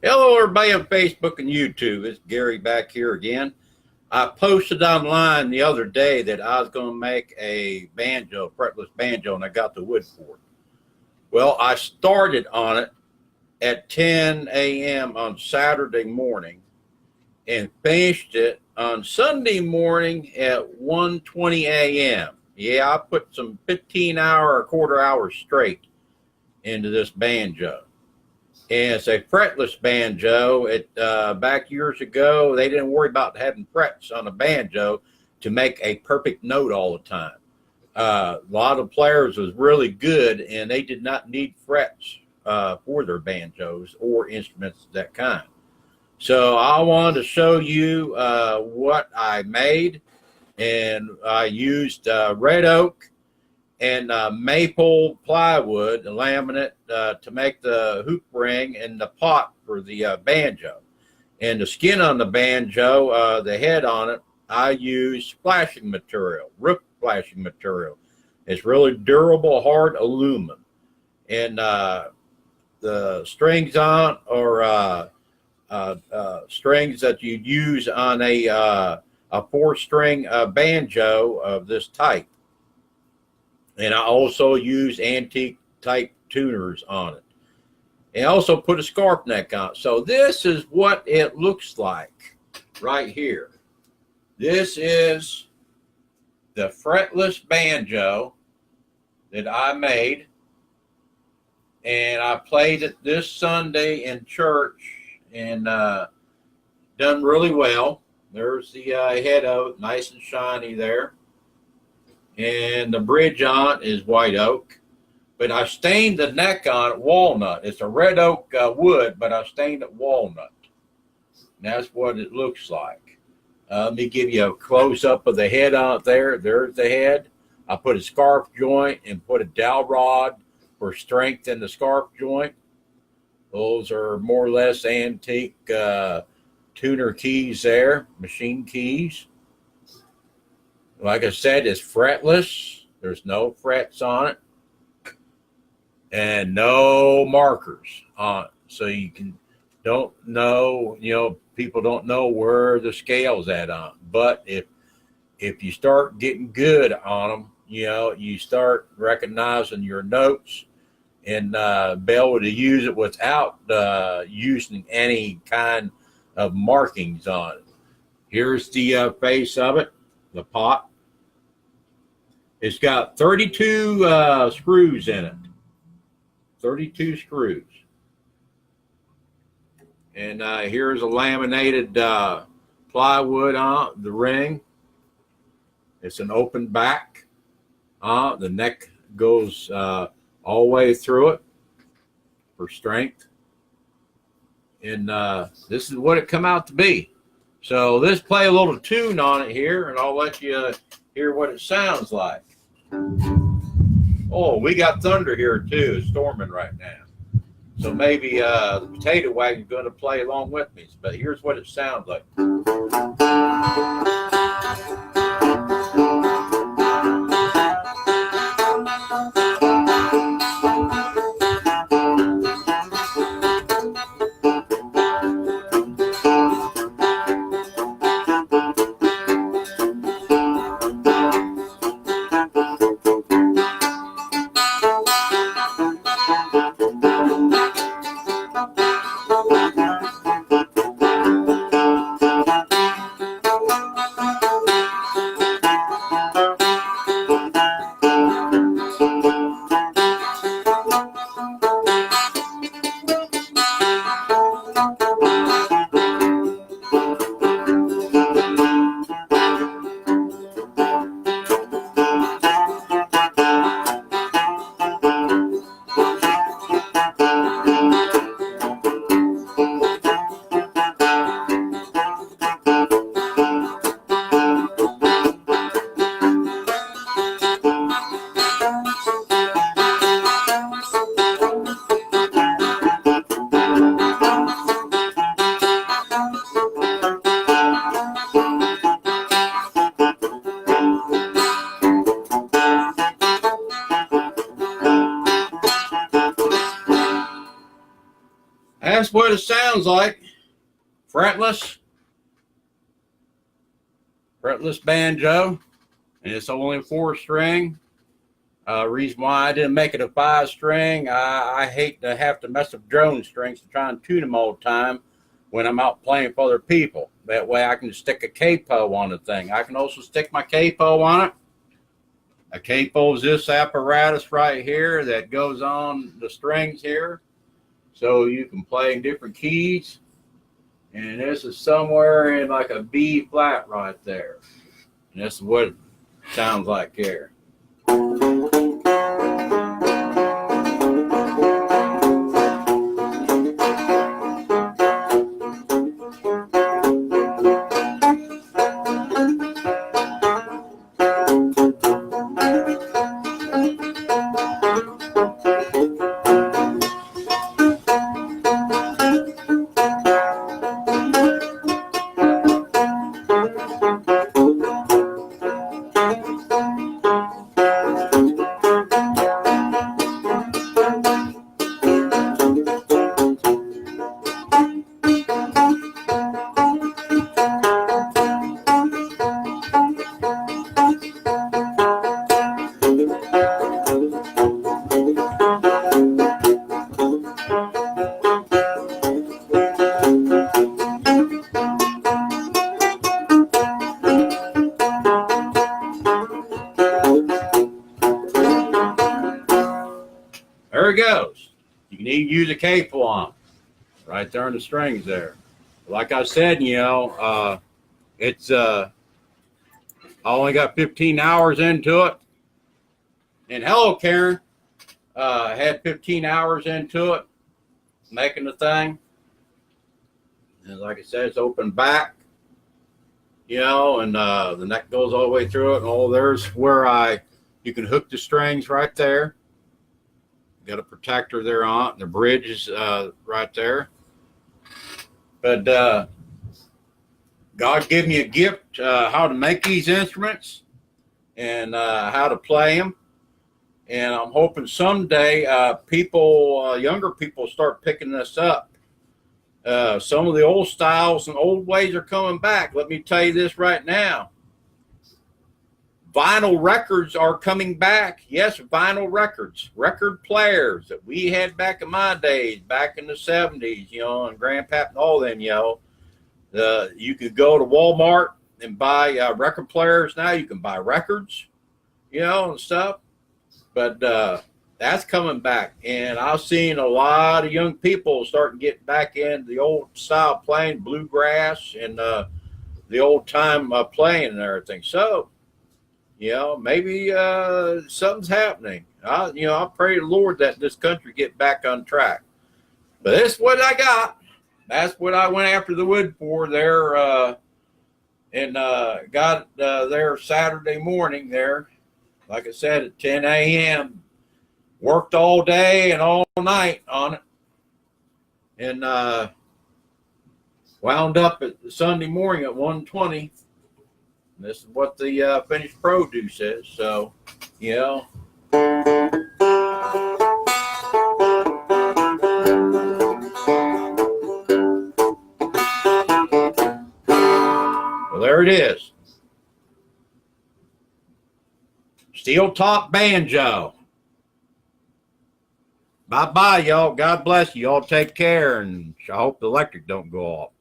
Hello, everybody on Facebook and YouTube. It's Gary back here again. I posted online the other day that I was going to make a banjo, fretless banjo, and I got the wood for it. Well, I started on it at 10 a.m. on Saturday morning and finished it on Sunday morning at 1:20 a.m. Yeah, I put some 15-hour or quarter hour straight into this banjo. And it's a fretless banjo. Back years ago, they didn't worry about having frets on a banjo to make a perfect note all the time. A lot of players was really good, and they did not need frets for their banjos or instruments of that kind. So I wanted to show you what I made, and I used red oak and maple plywood, the laminate, to make the hoop ring and the pot for the banjo. And the skin on the banjo, the head on it, I use splashing material, roof splashing material. It's really durable, hard aluminum. And the strings on are strings that you'd use on a 4-string banjo of this type. And I also use antique type tuners on it. And I also put a scarf neck on it. So this is what it looks like right here. This is the fretless banjo that I made. And I played it this Sunday in church and done really well. There's the head of it, nice and shiny there. And the bridge on it is white oak, but I stained the neck on it walnut. It's a red oak wood, but I stained it walnut. And that's what it looks like. Let me give you a close-up of the head on it there. There's the head. I put a scarf joint and put a dowel rod for strength in the scarf joint. Those are more or less antique tuner keys there, machine keys. Like I said, it's fretless. There's no frets on it and no markers on it. So you don't know, people don't know where the scale's at on it. But if you start getting good on them, you start recognizing your notes and be able to use it without using any kind of markings on it. Here's the face of it. The pot. It's got 32 screws in it. 32 screws. And here's a laminated plywood on the ring. It's an open back. The neck goes all the way through it for strength. And this is what it come out to be. So let's play a little tune on it here, and I'll let you hear what it sounds like. Oh, we got thunder here too. It's storming right now. So maybe the potato wagon's going to play along with me. But here's what it sounds like. that's what it sounds like. Fretless banjo, and it's only a 4-string. Reason why I didn't make it a 5-string, I hate to have to mess up drone strings to try and tune them all the time when I'm out playing for other people. That way I can stick a capo on the thing. I can also stick my capo on it. A capo is this apparatus right here that goes on the strings here, so you can play in different keys. And this is somewhere in like a B flat right there. And this is what it sounds like here. There it goes. You can even use a capo on right there in the strings there. Like I said, you know, it's I only got 15 hours into it. And hello, Karen. Had 15 hours into it, making the thing. And like I said, it's open back, you know, and the neck goes all the way through it. And oh, there's where you can hook the strings right there. Got a protector there on it. The bridge is right there. But God gave me a gift how to make these instruments and how to play them. And I'm hoping someday younger people start picking this up. Some of the old styles and old ways are coming back. Let me tell you this right now. Vinyl records are coming back. Yes, vinyl records, record players that we had back in my days, back in the 70s, you know, and Grandpap and all them, you know. You could go to Walmart and buy record players now. You can buy records, you know, and stuff. But that's coming back. And I've seen a lot of young people starting to get back into the old style playing, bluegrass, and the old time playing and everything. So, you know, maybe something's happening. I pray to the Lord that this country get back on track. But that's what I got. That's what I went after the wood for there, and got there Saturday morning there. Like I said, at 10 a.m. Worked all day and all night on it, and wound up at Sunday morning at 1:20. This is what the finished produce is. So, you know. Well, there it is. Steel top banjo. Bye-bye, y'all. God bless you. Y'all take care, and I hope the electric don't go off.